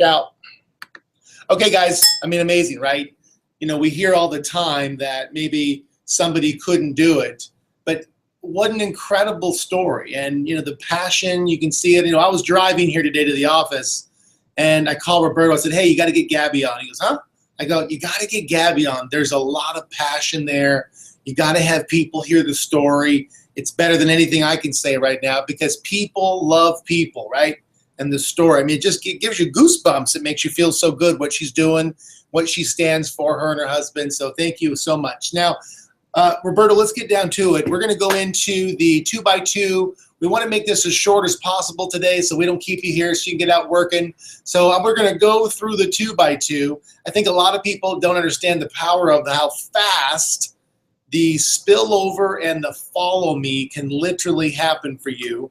Ciao. Okay, guys, I mean, amazing, right? You know, we hear all the time that maybe somebody couldn't do it, but what an incredible story. And, you know, the passion, you can see it. You know, I was driving here today to the office, and I called Roberto. I said, hey, you got to get Gabby on. He goes, huh? I go, you got to get Gabby on. There's a lot of passion there. You got to have people hear the story. It's better than anything I can say right now because people love people, right? And the story, I mean, it gives you goosebumps. It makes you feel so good what she's doing, what she stands for, her and her husband. So thank you so much. Now, Roberto, let's get down to it. We're going to go into the 2x2. We want to make this as short as possible today so we don't keep you here so you can get out working. So we're going to go through the 2x2. I think a lot of people don't understand the power of how fast the spillover and the follow me can literally happen for you.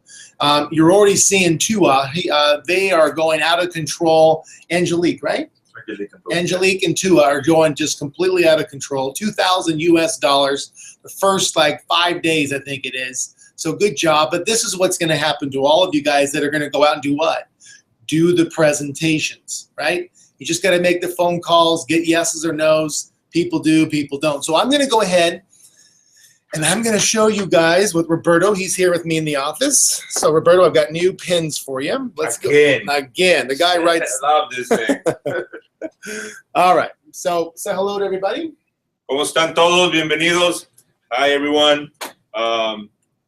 You're already seeing Tua. They are going out of control. Angelique, right? Angelique and Tua are going just completely out of control. $2,000 US, the first like 5 days, I think it is. So good job. But this is what's going to happen to all of you guys that are going to go out and do what? Do the presentations, right? You just got to make the phone calls, get yeses or nos. People do, people don't. So I'm going to go ahead and I'm going to show you guys with Roberto. He's here with me in the office. So, Roberto, I've got new pins for you. Let's go. Again. The guy writes. I love this thing. All right. So, say hello to everybody. ¿Cómo están todos? Bienvenidos. Hi, everyone.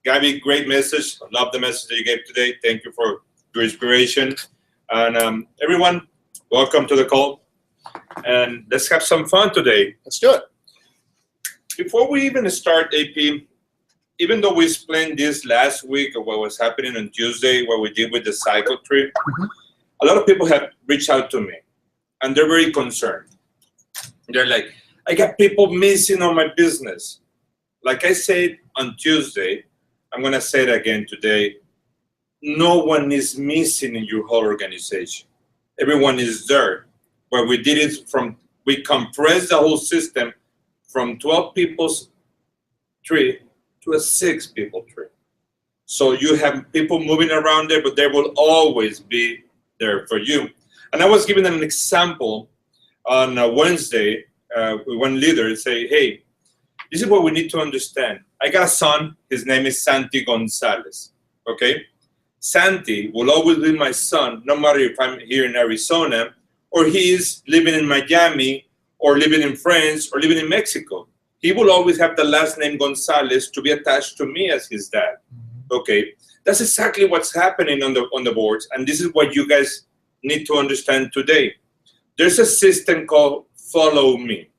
Gabby, great message. I love the message that you gave today. Thank you for your inspiration. And everyone, welcome to the call. And let's have some fun today. Let's do it. Before we even start, AP, even though we explained this last week of what was happening on Tuesday, what we did with the cycle trip, a lot of people have reached out to me, and they're very concerned. They're like, I got people missing on my business. Like I said on Tuesday, I'm going to say it again today, no one is missing in your whole organization. Everyone is there. Where we did it we compressed the whole system from 12 people's tree to a 6 people tree. So you have people moving around there, but they will always be there for you. And I was giving an example on Wednesday with one leader say, hey, this is what we need to understand. I got a son, his name is Santi Gonzalez, okay? Santi will always be my son, no matter if I'm here in Arizona, or he is living in Miami, or living in France, or living in Mexico. He will always have the last name Gonzalez to be attached to me as his dad. Okay, that's exactly what's happening on the boards, and this is what you guys need to understand today. There's a system called Follow Me.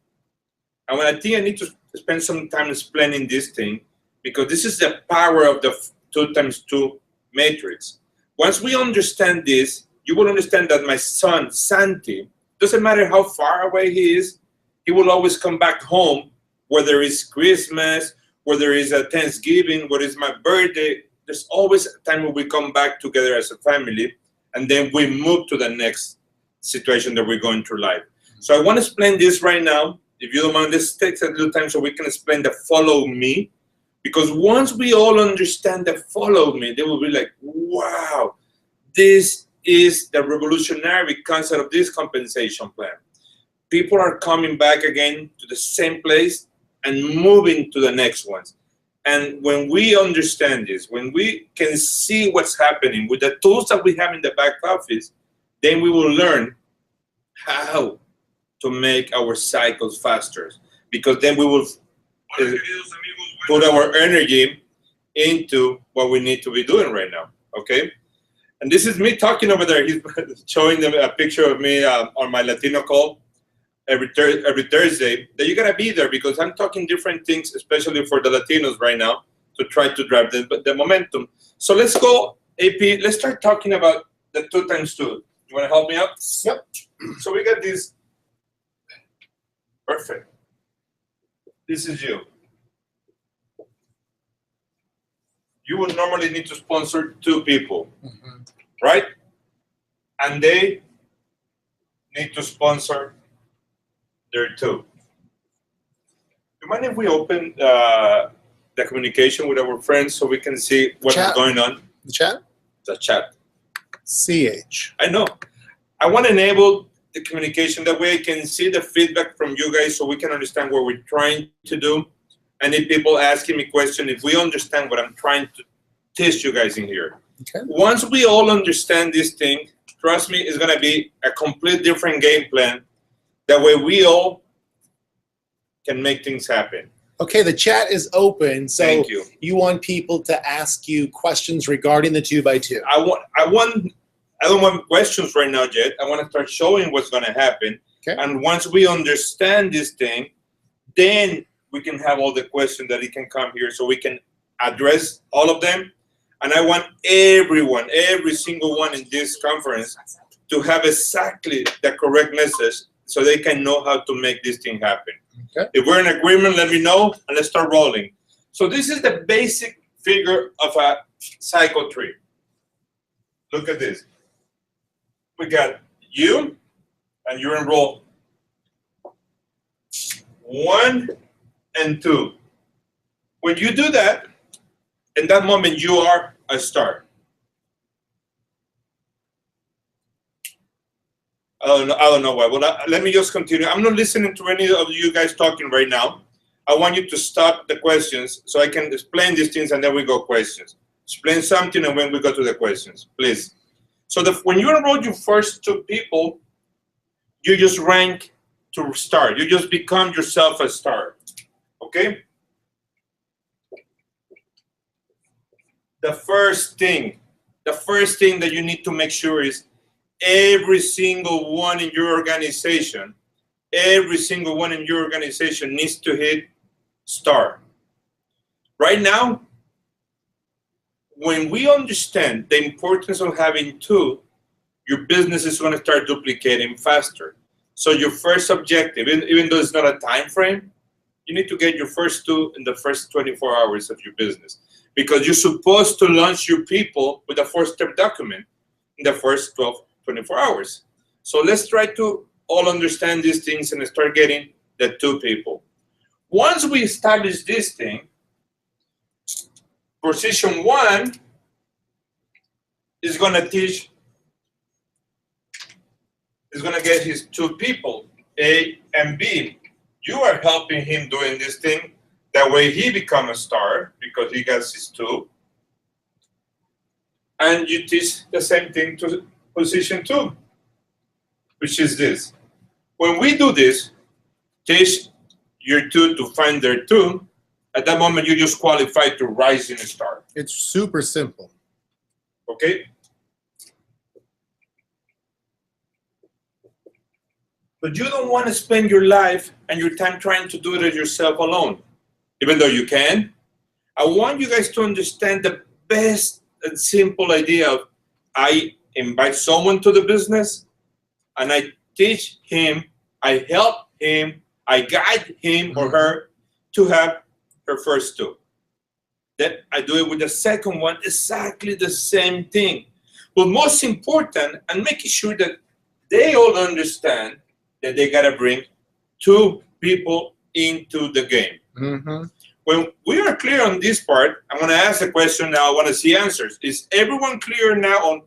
And I think I need to spend some time explaining this thing, because this is the power of the 2x2 matrix. Once we understand this, you will understand that my son, Santi, doesn't matter how far away he is, he will always come back home, whether it's Christmas, whether it's a Thanksgiving, whether it's my birthday. There's always a time when we come back together as a family, and then we move to the next situation that we're going through life. So I want to explain this right now. If you don't mind, this takes a little time so we can explain the follow me. Because once we all understand the follow me, they will be like, wow, this is the revolutionary concept of this compensation plan. People are coming back again to the same place and moving to the next ones. And when we understand this, when we can see what's happening with the tools that we have in the back office, then we will learn how to make our cycles faster. Because then we will put our energy into what we need to be doing right now, okay? And this is me talking over there. He's showing them a picture of me on my Latino call every Thursday. That you gotta be there because I'm talking different things, especially for the Latinos right now, to try to drive the momentum. So let's go, AP. Let's start talking about the 2x2. You wanna help me out? Yep. So we got this. Perfect. This is you. You would normally need to sponsor 2 people, right? And they need to sponsor their 2. Do you mind if we open the communication with our friends so we can see what's going on? The chat? The chat. CH. I know. I want to enable the communication. That way I can see the feedback from you guys so we can understand what we're trying to do. And if people asking me questions, if we understand what I'm trying to teach you guys in here. Okay. Once we all understand this thing, trust me, it's going to be a complete different game plan. That way we all can make things happen. Okay, the chat is open, so Thank you. You want people to ask you questions regarding the 2x2. I don't want questions right now, Jed. I want to start showing what's going to happen. Okay. And once we understand this thing, then we can have all the questions that it can come here so we can address all of them. And I want everyone, every single one in this conference to have exactly the correct message so they can know how to make this thing happen. Okay. If we're in agreement, let me know, and let's start rolling. So this is the basic figure of a cycle tree. Look at this. We got you, and you're in row 1 and 2. When you do that, in that moment, you are a star. I don't know why. Well, let me just continue. I'm not listening to any of you guys talking right now. I want you to stop the questions so I can explain these things, and then we go questions. Explain something, and when we go to the questions, please. So when you enroll your first 2 people, you just rank to star. You just become yourself a star. Okay? The first thing that you need to make sure is every single one in your organization, needs to hit star. Right now, when we understand the importance of having 2, your business is going to start duplicating faster. So your first objective, even though it's not a time frame, you need to get your first 2 in the first 24 hours of your business. Because you're supposed to launch your people with a 4-step document in the first 24 hours. So let's try to all understand these things and start getting the 2 people. Once we establish this thing, position 1 is going to teach, is going to get his 2 people, A and B. You are helping him doing this thing. That way he becomes a star because he gets his 2. And you teach the same thing to position 2, which is this. When we do this, teach your 2 to find their 2. At that moment, you just qualify to rise in a star. It's super simple. Okay? But you don't want to spend your life and your time trying to do it yourself alone. Even though you can, I want you guys to understand the best and simple idea of I invite someone to the business and I teach him, I help him, I guide him or her to have her first 2. Then I do it with the second one, exactly the same thing. But most important, and making sure that they all understand that they gotta bring 2 people into the game. Mm-hmm. When we are clear on this part, I'm going to ask a question now. I want to see answers. Is everyone clear now on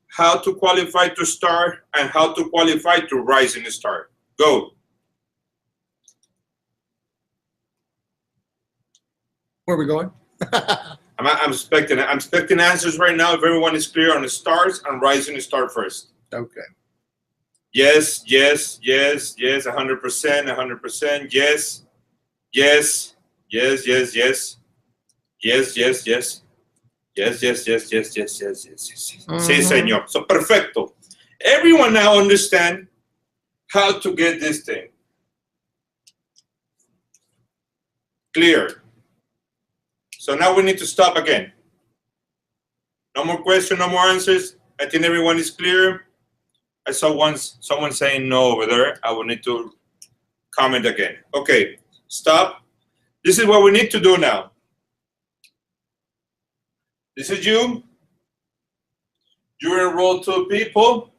how to qualify to star and how to qualify to rise in a star? Go. Where are we going? I'm expecting answers right now. If everyone is clear on the stars and rising star first. Okay. Yes, yes, yes, yes, 100%, 100%, yes, yes, yes, yes, yes, yes, yes, yes, yes, yes, yes, yes, yes, yes, yes, yes. Sí, señor. So perfecto. Everyone now understand how to get this thing. Clear. So now we need to stop again. No more questions, no more answers. I think everyone is clear. I saw someone saying no over there. I will need to comment again. Okay, stop. This is what we need to do now. This is you. You enroll 2 people.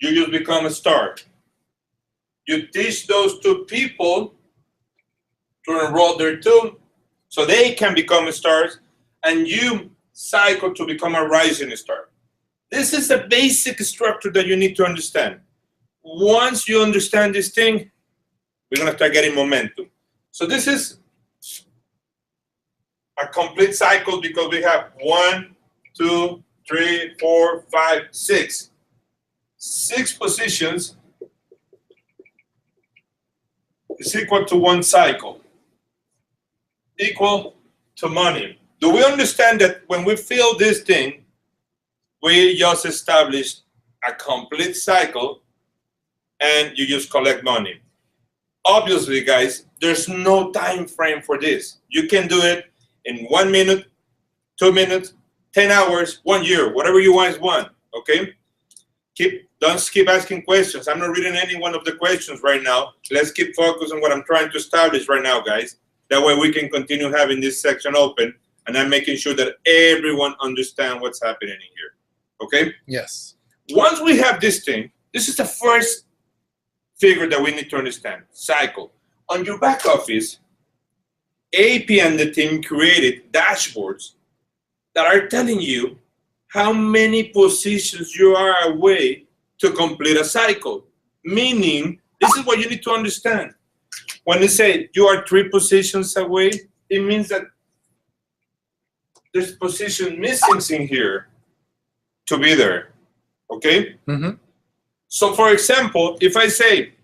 You just become a star. You teach those 2 people to enroll their 2 so they can become stars, and you cycle to become a rising star. This is the basic structure that you need to understand. Once you understand this thing, we're going to start getting momentum. So this is a complete cycle because we have 1, 2, 3, 4, 5, 6. 6 positions is equal to 1 cycle, equal to money. Do we understand that when we fill this thing, we just established a complete cycle and you just collect money? Obviously, guys, there's no time frame for this. You can do it in 1 minute, 2 minutes, 10 hours, 1 year, whatever you guys want, okay? Don't keep asking questions. I'm not reading any one of the questions right now. Let's keep focused on what I'm trying to establish right now, guys. That way we can continue having this section open, and I'm making sure that everyone understands what's happening in here, okay? Yes. Once we have this thing, this is the first figure that we need to understand, cycle. On your back office, AP and the team created dashboards that are telling you how many positions you are away to complete a cycle. Meaning, this is what you need to understand. When they say you are 3 positions away, it means that there's position missing in here to be there, okay? Mm-hmm. So for example, if I say,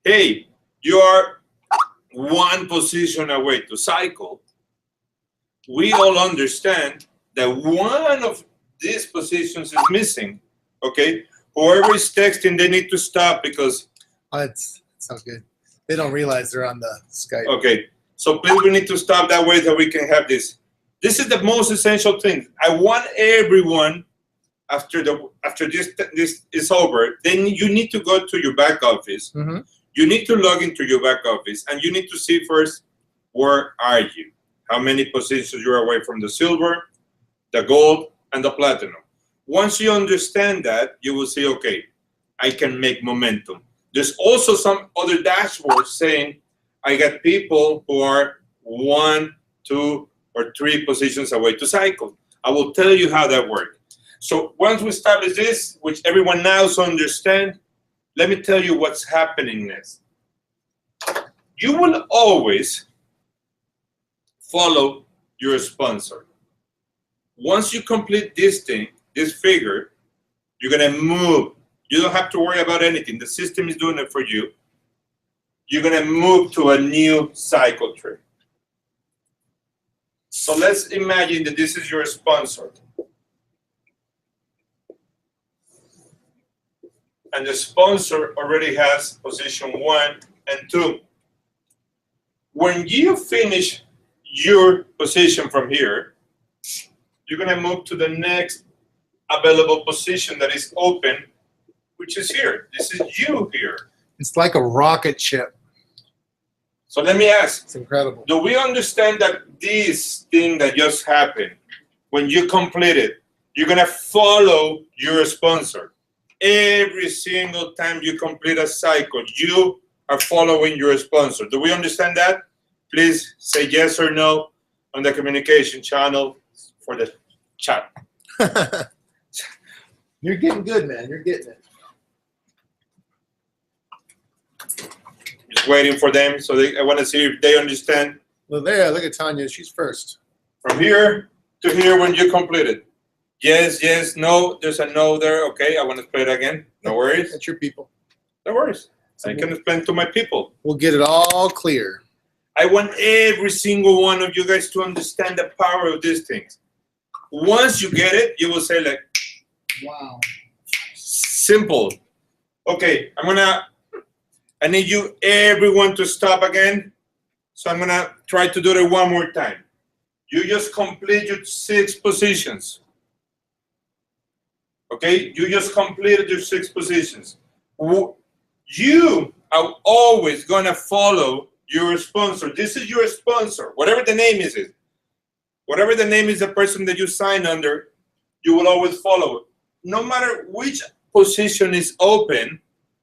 hey, you are 1 position away to cycle, we all understand that one of these positions is missing, okay? Whoever is texting, they need to stop because... Oh, it's so good. They don't realize they're on the Skype. Okay, so please we need to stop that way that we can have this. This is the most essential thing. I want everyone, after this is over, then you need to go to your back office. Mm-hmm. You need to log into your back office, and you need to see first, where are you? How many positions you're away from the silver, the gold, and the platinum. Once you understand that, you will see, okay, I can make momentum. There's also some other dashboards saying, I got people who are 1, 2, or 3 positions away to cycle. I will tell you how that works. So once we establish this, which everyone now understands, let me tell you what's happening next. You will always follow your sponsor. Once you complete this thing, this figure, you're gonna move. You don't have to worry about anything. The system is doing it for you. You're gonna move to a new cycle tree. So let's imagine that this is your sponsor. And the sponsor already has position 1 and 2. When you finish your position from here, you're gonna move to the next available position that is open, which is here. This is you here. It's like a rocket ship. So let me ask. It's incredible. Do we understand that this thing that just happened, when you complete it, you're gonna follow your sponsor? Every single time you complete a cycle, you are following your sponsor. Do we understand that? Please say yes or no on the communication channel for the chat. You're getting good, man. You're getting it. Just waiting for them, so I want to see if they understand. Well, there, look at Tanya. She's first. From here to here when you complete it. Yes, yes, no. There's a no there. Okay, I want to play it again. No worries. That's your people. No worries. I can explain to my people. We'll get it all clear. I want every single one of you guys to understand the power of these things. Once you get it, you will say like, wow. Simple. Okay, I need you, everyone, to stop again. So I'm gonna try to do it one more time. You just complete your 6 positions. Okay, you just completed your 6 positions. You are always gonna follow your sponsor. This is your sponsor, whatever the name is. Whatever the name is, the person that you sign under, you will always follow it. No matter which position is open,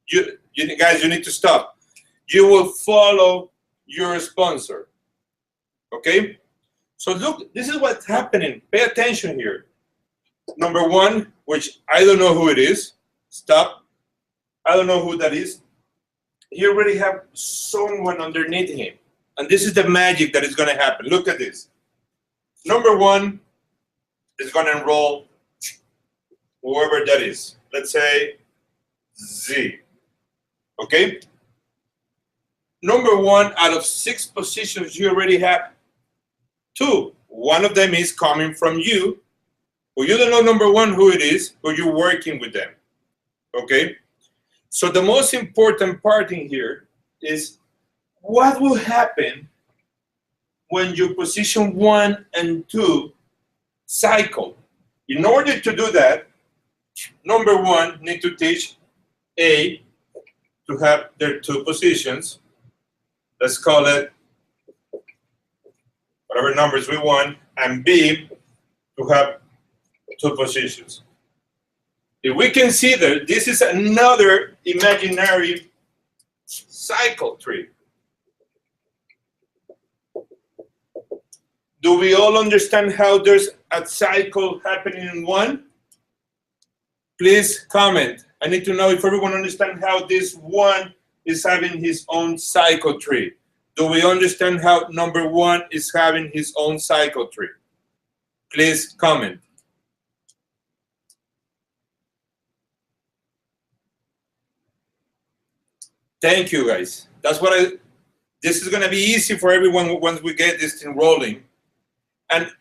you guys, you need to stop. You will follow your sponsor. Okay? So look, this is what's happening. Pay attention here. number one, which I don't know who it is. Stop. I don't know who that is. He already have someone underneath him. And this is the magic that is going to happen. Look at this. Number one is going to enroll whoever that is. Let's say Z. Okay? Number one, out of 6 positions, you already have 2. One of them is coming from you. Well, you don't know, number one, who it is, but you're working with them. Okay? So the most important part in here is what will happen when your position 1 and 2 cycle. In order to do that, number one, need to teach A to have their 2 positions. Let's call it whatever numbers we want, and B to have 2 positions. If we consider this is another imaginary cycle tree, do we all understand how there's a cycle happening in 1? Please comment. I need to know if everyone understands how this 1 is having his own cycle tree. Do we understand how number 1 is having his own cycle tree? Please comment. Thank you, guys. That's what this is going to be easy for everyone once we get this thing rolling. And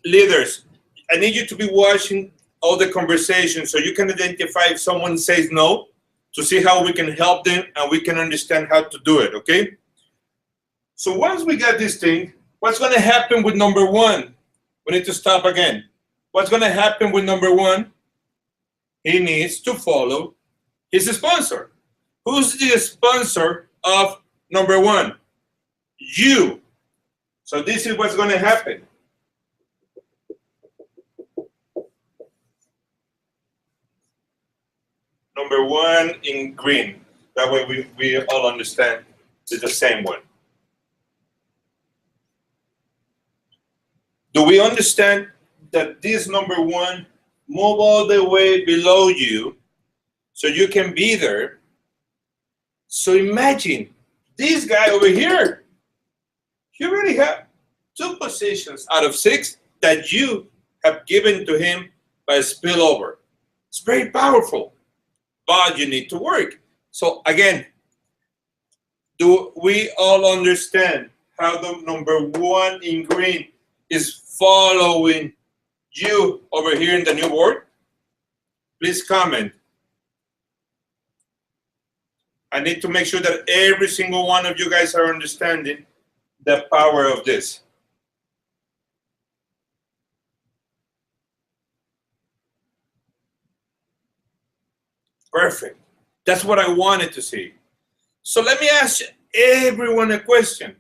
leaders, I need you to be watching all the conversations so you can identify if someone says no, to see how we can help them and we can understand how to do it, okay? So once we get this thing, what's going to happen with number 1? We need to stop again. What's going to happen with number 1? He needs to follow his sponsor. Who's the sponsor of number 1? You. So this is what's going to happen. Number 1 in green. That way we all understand it's the same one. Do we understand that this number 1 move all the way below you so you can be there? So imagine this guy over here. You already have 2 positions out of 6 that you have given to him by spillover. It's very powerful, but you need to work. So again, do we all understand how the number 1 in green is following you over here in the new board? Please comment. I need to make sure that every single one of you guys are understanding the power of this. Perfect. That's what I wanted to see. So let me ask everyone a question.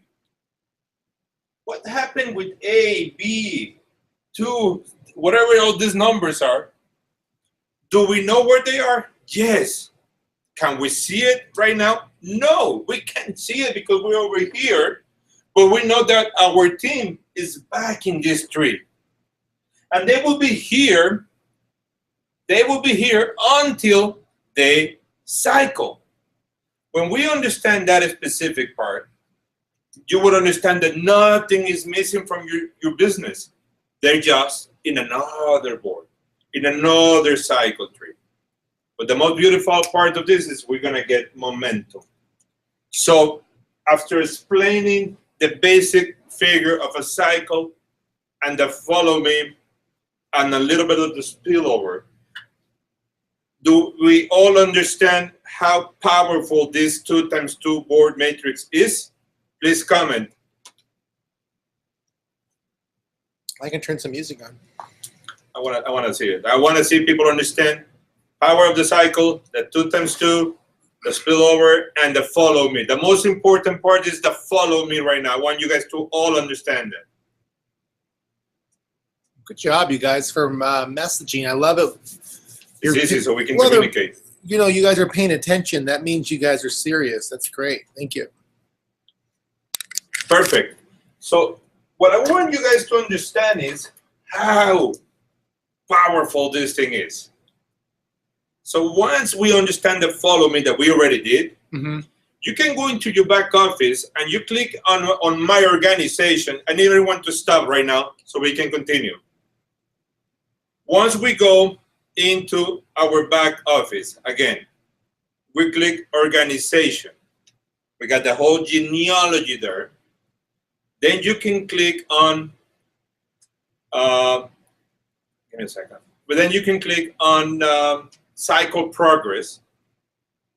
What happened with A, B, 2, whatever all these numbers are? Do we know where they are? Yes. Can we see it right now? No, we can't see it because we're over here, but we know that our team is back in this tree. And they will be here until they cycle. When we understand that specific part, you would understand that nothing is missing from your business. They're just in another board, in another cycle tree. But the most beautiful part of this is we're going to get momentum. So after explaining the basic figure of a cycle and the follow me and a little bit of the spillover, do we all understand how powerful this 2x2 board matrix is? Please comment. I can turn some music on. I want to see it. I want to see people understand power of the cycle, the 2x2, the spillover, and the follow me. The most important part is the follow me right now. I want you guys to all understand that. Good job, you guys, for messaging. I love it. It's easy so we can communicate. You know, you guys are paying attention. That means you guys are serious. That's great. Thank you. Perfect. So what I want you guys to understand is how powerful this thing is. So once we understand the follow me that we already did, you can go into your back office and you click on my organization. I need everyone to stop right now so we can continue. Once we go into our back office, again, we click organization. We got the whole genealogy there. Then you can click on, give me a second. But then you can click on cycle progress,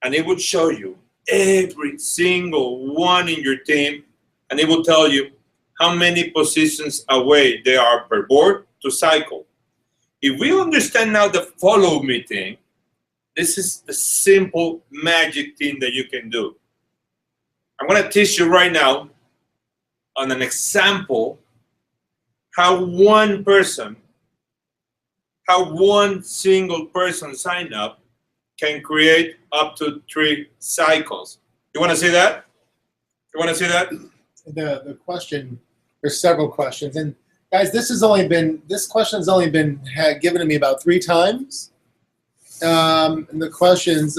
and it would show you every single one in your team, and it will tell you how many positions away they are per board to cycle. If we understand now the follow me thing, this is the simple magic thing that you can do. I'm going to teach you right now on an example how one single person sign up can create up to 3 cycles. You want to see that? You want to see that? The question, there's several questions, and guys, this question's only been given to me about 3 times. And the questions,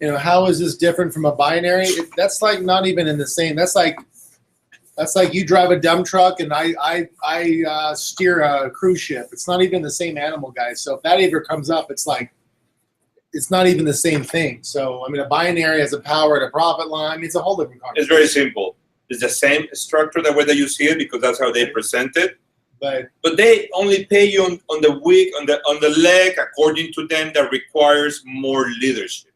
you know, how is this different from a binary? That's like not even in the same. That's like you drive a dump truck and I steer a cruise ship. It's not even the same animal, guys. So if that ever comes up, it's like it's not even the same thing. So I mean, a binary has a power and a profit line. I mean, it's a whole different concept. It's very simple. It's the same structure the way that you see it because that's how they present it. But they only pay you on the week, on the leg, according to them, that requires more leadership.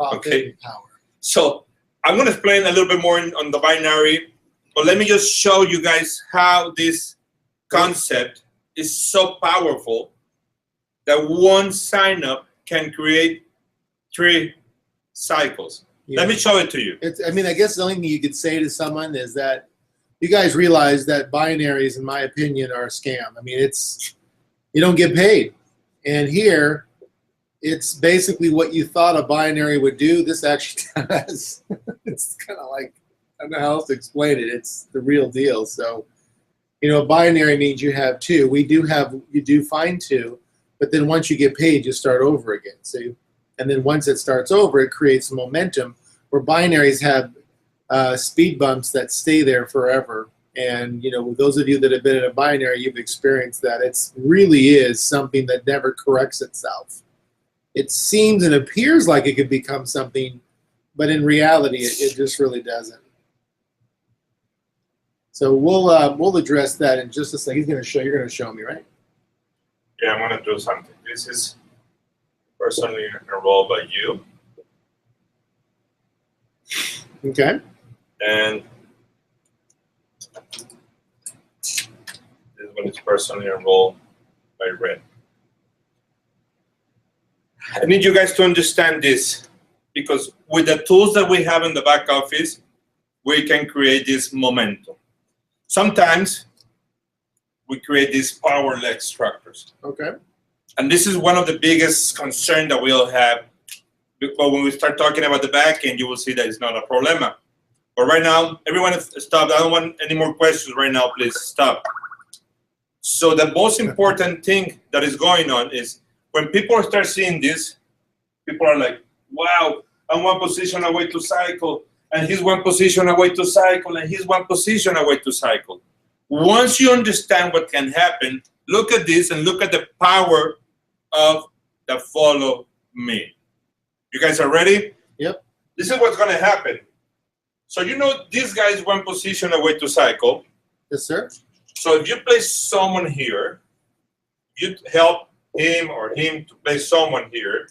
Okay. Power. So I'm going to explain a little bit more on the binary, but let me just show you guys how this concept is so powerful that one sign up can create 3 cycles. Yeah. Let me show it to you. I mean, I guess the only thing you could say to someone is that you guys realize that binaries, in my opinion, are a scam. I mean, you don't get paid. And here, it's basically what you thought a binary would do. This actually does. It's kind of like, I don't know how else to explain it. It's the real deal. So, you know, binary means you have 2. You do find 2, but then once you get paid, you start over again. So, and then once it starts over, it creates momentum where binaries have speed bumps that stay there forever. And, you know, those of you that have been in a binary, you've experienced that. It really is something that never corrects itself. It seems and appears like it could become something, but in reality, it just really doesn't. So we'll address that in just a second. You're going to show me, right? Yeah, I'm going to do something. This is personally enrolled by you. Okay. And this one is personally enrolled by Red. I need you guys to understand this because with the tools that we have in the back office, we can create this momentum. Sometimes we create these power leg structures. Okay. And this is one of the biggest concerns that we'll have. But when we start talking about the back end, you will see that it's not a problema. But right now, everyone stop. I don't want any more questions right now. Please stop. So the most important thing that is going on is when people start seeing this, people are like, wow, I'm 1 position away to cycle, and he's 1 position away to cycle, and he's 1 position away to cycle. Once you understand what can happen, look at this and look at the power of the follow me. You guys are ready? Yep. This is what's going to happen. So you know this guy is 1 position away to cycle. Yes, sir. So if you place someone here, you help him or him to place someone here,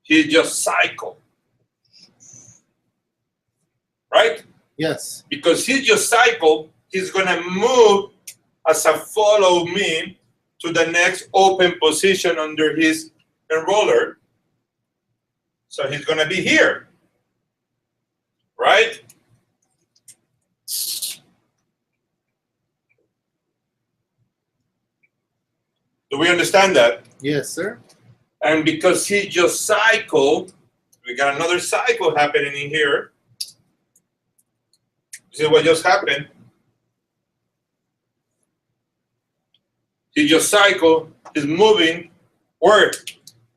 he just cycle. Right? Yes. Because he just cycle, he's going to move as a follow me to the next open position under his enroller. So he's going to be here. Right? Do we understand that? Yes, sir. And because he just cycled, we got another cycle happening in here. See what just happened? He just cycle, he's moving where?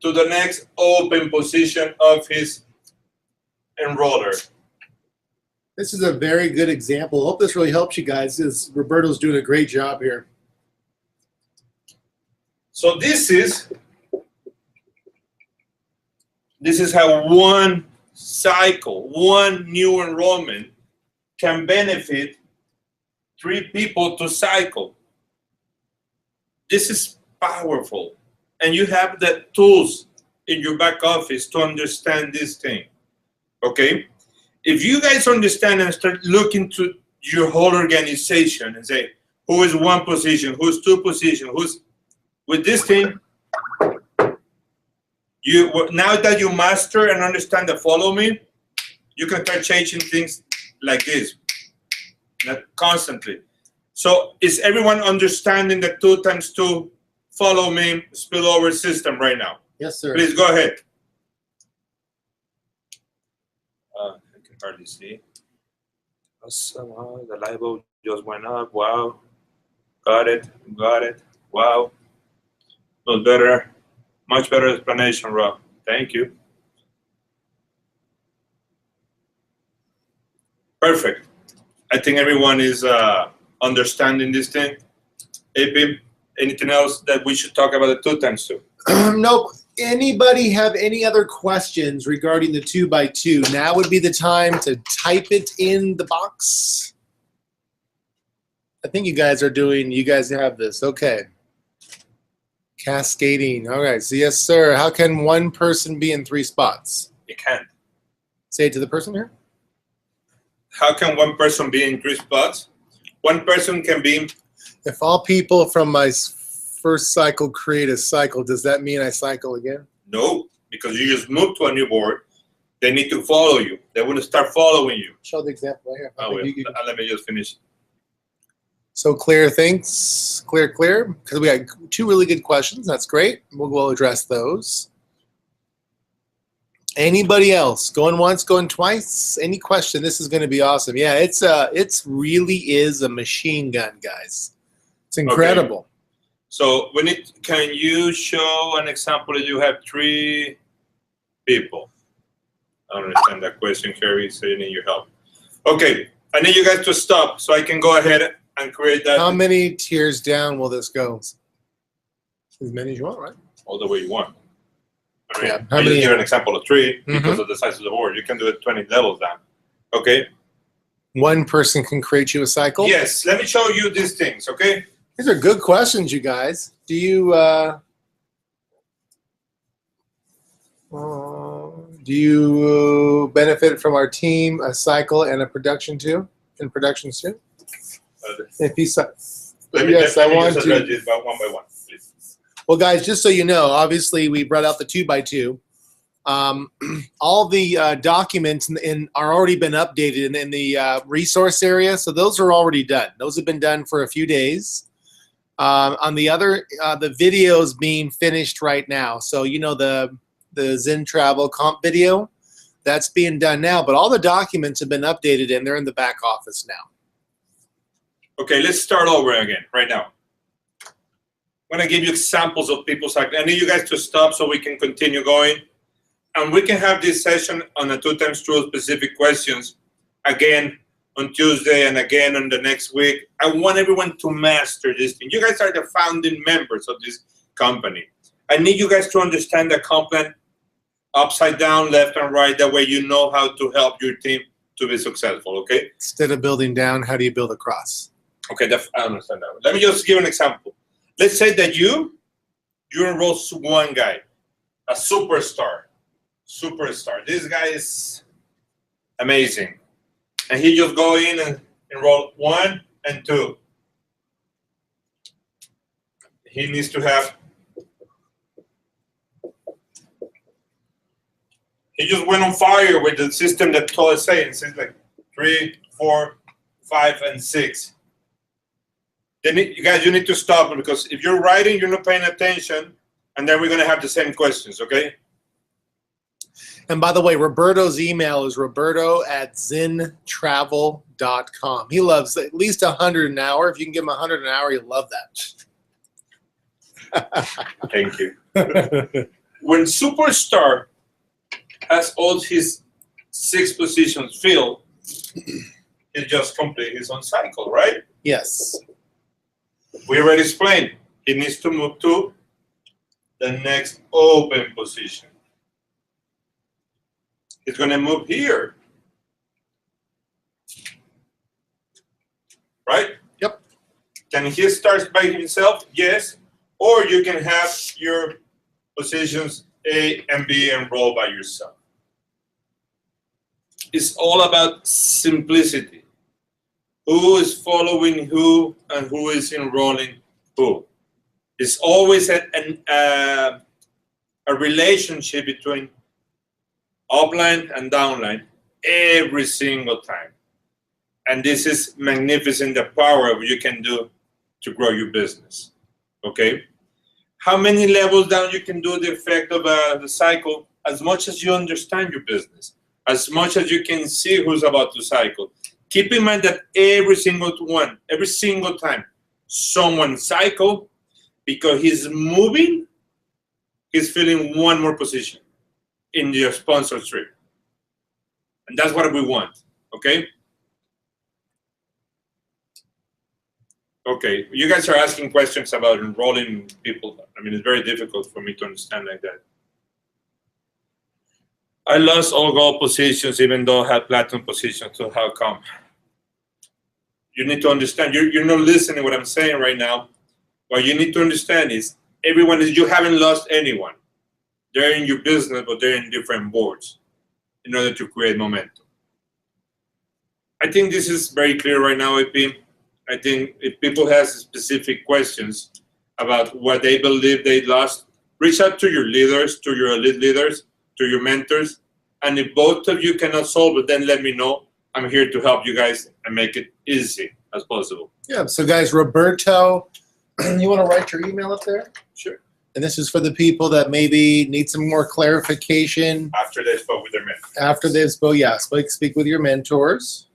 To the next open position of his enroller. This is a very good example. Hope this really helps you guys. Roberto's doing a great job here. So this is how one cycle, one new enrollment can benefit 3 people to cycle. This is powerful. And you have the tools in your back office to understand this thing. Okay? If you guys understand and start looking to your whole organization and say, who is one position, who's 2 positions, who's with this thing, now that you master and understand the follow me, you can start changing things like this, not constantly. So is everyone understanding the 2 times 2 follow me spillover system right now? Yes, sir. Please go ahead. I can hardly see. Awesome. Wow, the light bulb just went up. Wow. Got it. Got it. Wow. Was better. Much better explanation, Rob. Thank you. Perfect. I think everyone is understanding this thing. AP, anything else that we should talk about the 2 times 2? Nope. Anybody have any other questions regarding the 2x2? Now would be the time to type it in the box. I think you guys have this. Okay. Cascading. All right. So yes, sir. How can one person be in 3 spots? You can't. Say it to the person here. How can one person be in 3 spots? One person can be. If all people from my first cycle create a cycle, does that mean I cycle again? No, because you just moved to a new board. They need to follow you. They want to start following you. Show the example right here. Oh, wait. Let me just finish. So clear, thanks. Clear. Because we got 2 really good questions. That's great. We'll address those. Anybody else? Going once, going twice? Any question? This is going to be awesome. Yeah, it's really is a machine gun, guys. It's incredible. Okay. So can you show an example that you have 3 people? I don't understand that question, Carrie, so you need your help. Okay, I need you guys to stop so I can go ahead and create that. How many tiers down will this go? As many as you want, right? All the way you want. I mean, Yeah. I just give an example of 3 because of the size of the board. You can do it 20 levels down. Okay? One person can create you a cycle? Yes, let me show you these things, okay? These are good questions, you guys. Do you benefit from our team, a cycle, and a production too? In productions too? If you yes, I want to. This one by one, please. Well, guys, just so you know, obviously we brought out the 2x2. All the documents are already been updated in the resource area, so those are already done. Those have been done for a few days. On the other, the video is being finished right now. So you know the Zen Travel comp video, that's being done now. But all the documents have been updated and they're in the back office now. Okay, let's start over again right now. I'm gonna give you examples of people's. I need you guys to stop so we can continue going, and we can have this session on the 2 times 2 specific questions again on Tuesday and again on the next week. I want everyone to master this thing. You guys are the founding members of this company. I need you guys to understand the comp plan upside down, left and right. That way you know how to help your team to be successful, okay? Instead of building down, how do you build across? Okay, I understand that. Let me just give an example. Let's say that you enroll one guy, a superstar. This guy is amazing. And he just go in and enroll 1 and 2. He needs to have. He just went on fire with the system that told us saying. It's like 3, 4, 5, and 6. Then you guys, you need to stop because if you're writing, you're not paying attention, and then we're gonna have the same questions, okay? And by the way, Roberto's email is roberto@zentravel.com. He loves at least 100 an hour. If you can give him 100 an hour, he'll love that. Thank you. When superstar has all his 6 positions filled, he just completed his own cycle, right? Yes. We already explained. He needs to move to the next open position. He's going to move here. Right? Yep. Can he start by himself? Yes. Or you can have your positions A and B enroll by yourself. It's all about simplicity. Who is following who and who is enrolling who. It's always a relationship between upline and downline every single time. And this is magnificent, the power of you can do to grow your business. Okay? How many levels down you can do the effect of the cycle? As much as you understand your business, as much as you can see who's about to cycle. Keep in mind that every single time someone cycle, because he's moving, he's filling one more position in your sponsor tree. And that's what we want, okay? Okay, you guys are asking questions about enrolling people. I mean, it's very difficult for me to understand like that. I lost all gold positions even though I had platinum positions, so how come? You need to understand, you're not listening to what I'm saying right now. What you need to understand is you haven't lost anyone. They're in your business, but they're in different boards in order to create momentum. I think this is very clear right now, AP. I think if people have specific questions about what they believe they lost, reach out to your leaders, to your elite leaders, to your mentors. And if both of you cannot solve it, then let me know. I'm here to help you guys and make it easy as possible. Yeah, so guys, Roberto, you want to write your email up there? Sure. And this is for the people that maybe need some more clarification. After they spoke with their mentors. After they spoke, yeah, speak with your mentors.